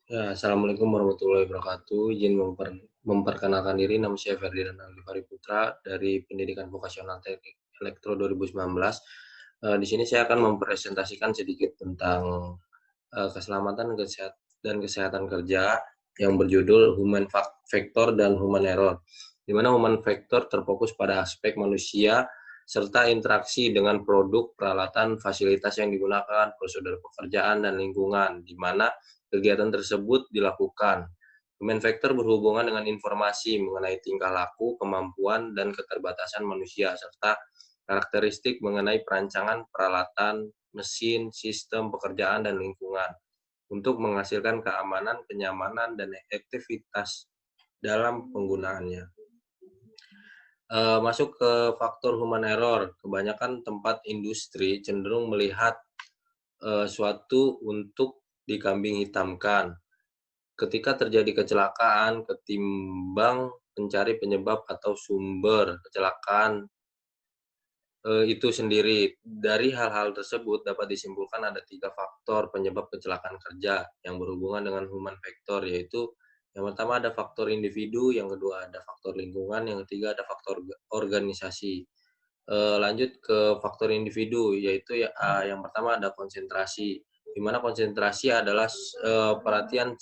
Ya, Assalamualaikum warahmatullahi wabarakatuh. Izin memperkenalkan diri, nama saya Ferdinand Alifari Putra dari Pendidikan Vokasional Teknik Elektro 2019. Di sini saya akan mempresentasikan sedikit tentang keselamatan dan kesehatan kerja yang berjudul Human Factor dan Human Error, di mana human factor terfokus pada aspek manusia serta interaksi dengan produk, peralatan, fasilitas yang digunakan, prosedur pekerjaan, dan lingkungan, di mana kegiatan tersebut dilakukan. Human factor berhubungan dengan informasi mengenai tingkah laku, kemampuan, dan keterbatasan manusia, serta karakteristik mengenai perancangan peralatan, mesin, sistem pekerjaan, dan lingkungan untuk menghasilkan keamanan, kenyamanan, dan efektivitas dalam penggunaannya. Masuk ke faktor human error, kebanyakan tempat industri cenderung melihat suatu untuk dikambing hitamkan. Ketika terjadi kecelakaan, ketimbang mencari penyebab atau sumber kecelakaan itu sendiri. Dari hal-hal tersebut dapat disimpulkan ada 3 faktor penyebab kecelakaan kerja yang berhubungan dengan human factor, yaitu yang pertama ada faktor individu, yang kedua ada faktor lingkungan, yang ketiga ada faktor organisasi. Lanjut ke faktor individu, yaitu yang pertama ada konsentrasi, di mana konsentrasi adalah perhatian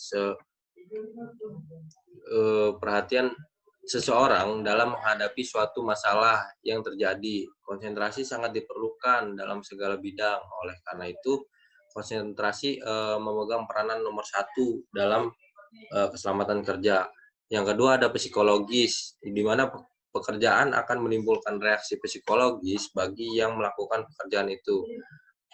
seseorang dalam menghadapi suatu masalah yang terjadi. Konsentrasi sangat diperlukan dalam segala bidang. Oleh karena itu, konsentrasi memegang peranan nomor satu dalam keselamatan kerja. Yang kedua ada psikologis, di mana pekerjaan akan menimbulkan reaksi psikologis bagi yang melakukan pekerjaan itu.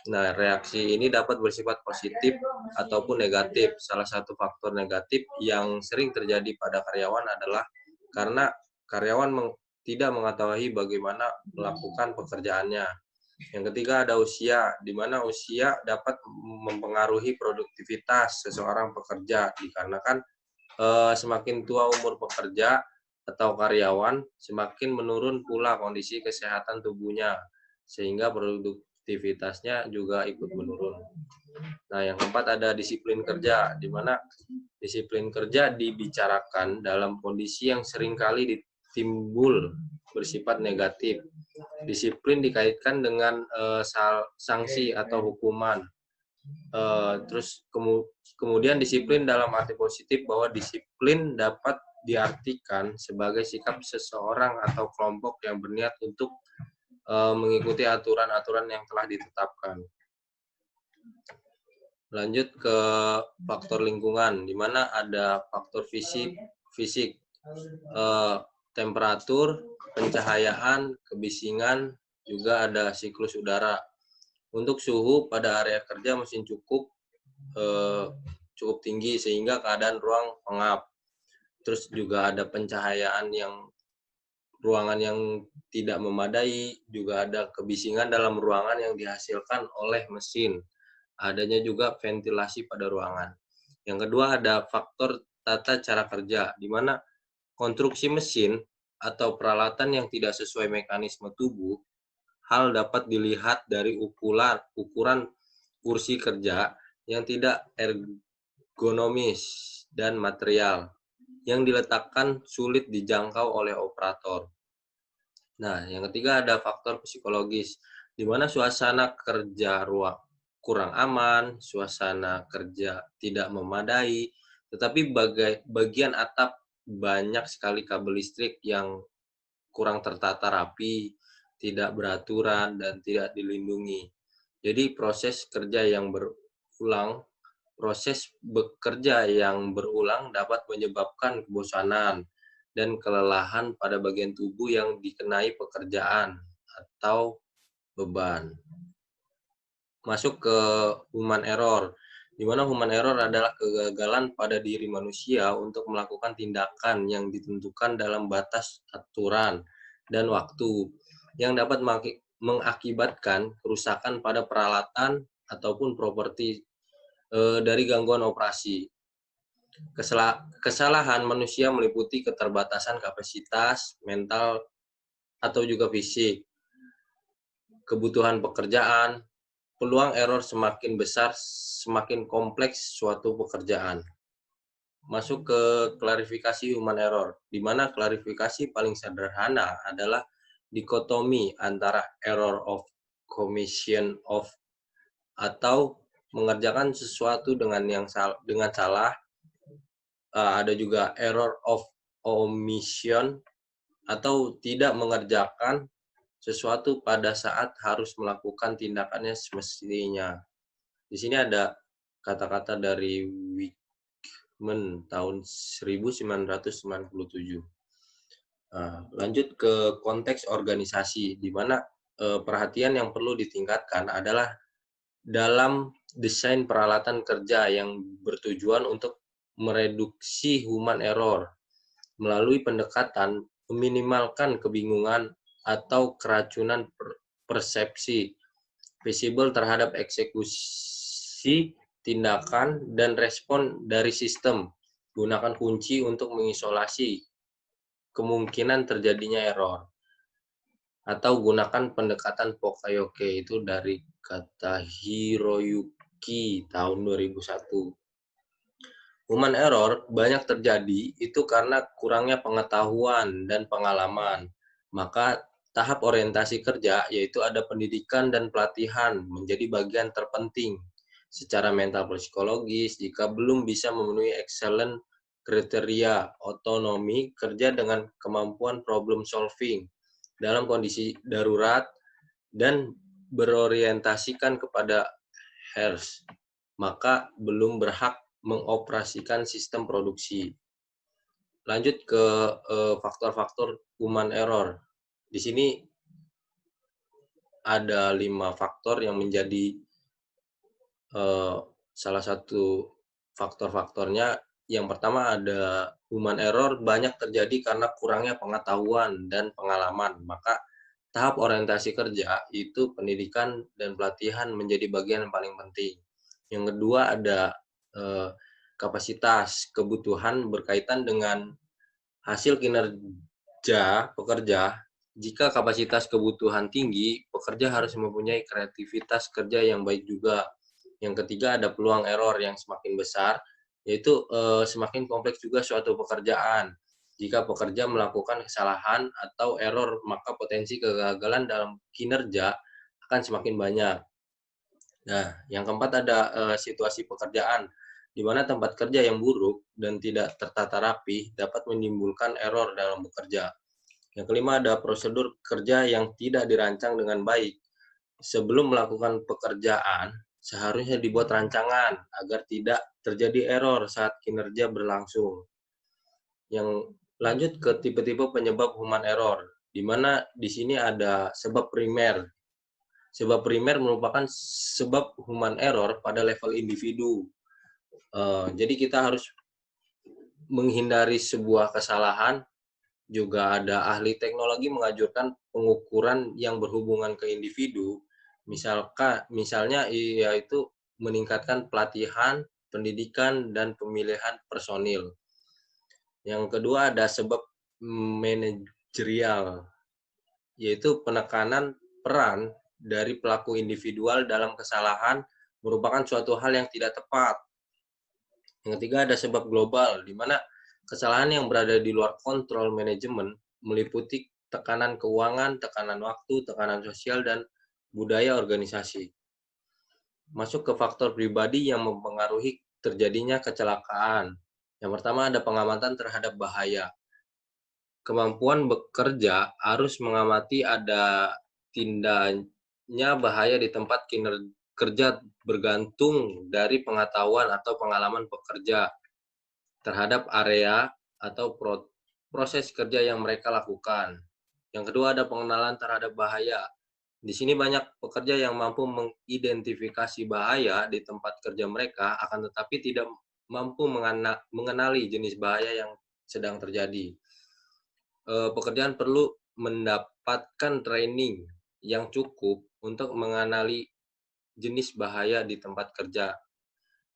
Nah, reaksi ini dapat bersifat positif ataupun negatif. Salah satu faktor negatif yang sering terjadi pada karyawan adalah karena karyawan tidak mengetahui bagaimana melakukan pekerjaannya. Yang ketiga ada usia, di mana usia dapat mempengaruhi produktivitas seseorang pekerja, dikarenakan semakin tua umur pekerja atau karyawan, semakin menurun pula kondisi kesehatan tubuhnya, sehingga produktivitasnya juga ikut menurun. Nah, yang keempat ada disiplin kerja, di mana disiplin kerja dibicarakan dalam kondisi yang seringkali timbul bersifat negatif. Disiplin dikaitkan dengan sanksi atau hukuman. Terus kemudian disiplin dalam arti positif, bahwa disiplin dapat diartikan sebagai sikap seseorang atau kelompok yang berniat untuk mengikuti aturan-aturan yang telah ditetapkan. Lanjut ke faktor lingkungan, di mana ada faktor fisik, temperatur, pencahayaan, kebisingan, juga ada siklus udara. Untuk suhu pada area kerja mesin cukup tinggi sehingga keadaan ruang pengap. Terus juga ada pencahayaan ruangan yang tidak memadai, juga ada kebisingan dalam ruangan yang dihasilkan oleh mesin. Adanya juga ventilasi pada ruangan. Yang kedua ada faktor tata cara kerja, di mana konstruksi mesin atau peralatan yang tidak sesuai mekanisme tubuh, hal dapat dilihat dari ukuran kursi kerja yang tidak ergonomis dan material yang diletakkan sulit dijangkau oleh operator. Nah, yang ketiga ada faktor psikologis, di mana suasana kerja kurang aman, suasana kerja tidak memadai, tetapi bagian atap banyak sekali kabel listrik yang kurang tertata rapi, tidak beraturan, dan tidak dilindungi. Jadi proses bekerja yang berulang dapat menyebabkan kebosanan dan kelelahan pada bagian tubuh yang dikenai pekerjaan atau beban. Masuk ke human error, di mana human error adalah kegagalan pada diri manusia untuk melakukan tindakan yang ditentukan dalam batas aturan dan waktu, yang dapat mengakibatkan kerusakan pada peralatan ataupun properti dari gangguan operasi. Kesalahan manusia meliputi keterbatasan kapasitas mental atau juga fisik, kebutuhan pekerjaan, peluang error semakin besar semakin kompleks suatu pekerjaan. masuk ke klarifikasi human error, di mana klarifikasi paling sederhana adalah dikotomi antara error of commission of atau mengerjakan sesuatu dengan salah, ada juga error of omission atau tidak mengerjakan sesuatu pada saat harus melakukan tindakannya semestinya. Di sini ada kata-kata dari tahun 1997. Lanjut ke konteks organisasi, di mana perhatian yang perlu ditingkatkan adalah dalam desain peralatan kerja yang bertujuan untuk mereduksi human error melalui pendekatan meminimalkan kebingungan atau keracunan persepsi visible terhadap eksekusi tindakan dan respon dari sistem. Gunakan kunci untuk mengisolasi kemungkinan terjadinya error. Atau gunakan pendekatan Pokayoke, itu dari kata Hiroyuki tahun 2001. Human error banyak terjadi itu karena kurangnya pengetahuan dan pengalaman. Maka tahap orientasi kerja, yaitu ada pendidikan dan pelatihan, menjadi bagian terpenting secara mental psikologis jika belum bisa memenuhi excellent kriteria otonomi kerja dengan kemampuan problem solving dalam kondisi darurat dan berorientasikan kepada HERS, maka belum berhak mengoperasikan sistem produksi. Lanjut ke faktor-faktor human error. Di sini ada 5 faktor yang menjadi salah satu faktor-faktornya. Yang pertama ada human error banyak terjadi karena kurangnya pengetahuan dan pengalaman. Maka tahap orientasi kerja itu pendidikan dan pelatihan menjadi bagian yang paling penting. Yang kedua ada kapasitas, kebutuhan berkaitan dengan hasil kinerja pekerja. Jika kapasitas kebutuhan tinggi, pekerja harus mempunyai kreativitas kerja yang baik juga. Yang ketiga ada peluang error yang semakin besar, yaitu semakin kompleks juga suatu pekerjaan. Jika pekerja melakukan kesalahan atau error, maka potensi kegagalan dalam kinerja akan semakin banyak. Nah, yang keempat ada situasi pekerjaan, di mana tempat kerja yang buruk dan tidak tertata rapi dapat menimbulkan error dalam bekerja. Yang kelima ada prosedur kerja yang tidak dirancang dengan baik. Sebelum melakukan pekerjaan, seharusnya dibuat rancangan agar tidak terjadi error saat kinerja berlangsung. Yang lanjut ke tipe-tipe penyebab human error, di mana di sini ada sebab primer. Sebab primer merupakan sebab human error pada level individu. Jadi kita harus menghindari sebuah kesalahan. Juga ada ahli teknologi mengajukan pengukuran yang berhubungan ke individu, misalnya yaitu meningkatkan pelatihan, pendidikan, dan pemilihan personil. Yang kedua ada sebab manajerial, yaitu penekanan peran dari pelaku individual dalam kesalahan merupakan suatu hal yang tidak tepat. Yang ketiga ada sebab global, di mana kesalahan yang berada di luar kontrol manajemen meliputi tekanan keuangan, tekanan waktu, tekanan sosial, dan budaya organisasi. Masuk ke faktor pribadi yang mempengaruhi terjadinya kecelakaan. Yang pertama ada pengamatan terhadap bahaya. Kemampuan bekerja harus mengamati ada tindanya bahaya di tempat kerja bergantung dari pengetahuan atau pengalaman pekerja terhadap area atau proses kerja yang mereka lakukan. Yang kedua ada pengenalan terhadap bahaya. Di sini banyak pekerja yang mampu mengidentifikasi bahaya di tempat kerja mereka, akan tetapi tidak mampu mengenali jenis bahaya yang sedang terjadi. Pekerjaan perlu mendapatkan training yang cukup untuk mengenali jenis bahaya di tempat kerja.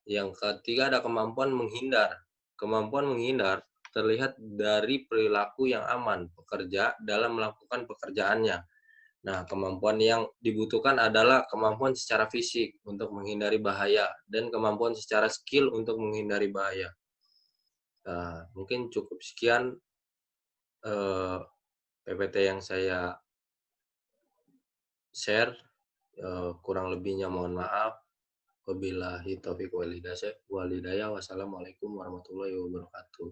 Yang ketiga ada kemampuan menghindar. Kemampuan menghindar terlihat dari perilaku yang aman pekerja dalam melakukan pekerjaannya. Nah, kemampuan yang dibutuhkan adalah kemampuan secara fisik untuk menghindari bahaya dan kemampuan secara skill untuk menghindari bahaya. Nah, mungkin cukup sekian, eee, PPT yang saya share, kurang lebihnya mohon maaf. Wabillahi taufiq walhidayah. Wassalamualaikum warahmatullahi wabarakatuh.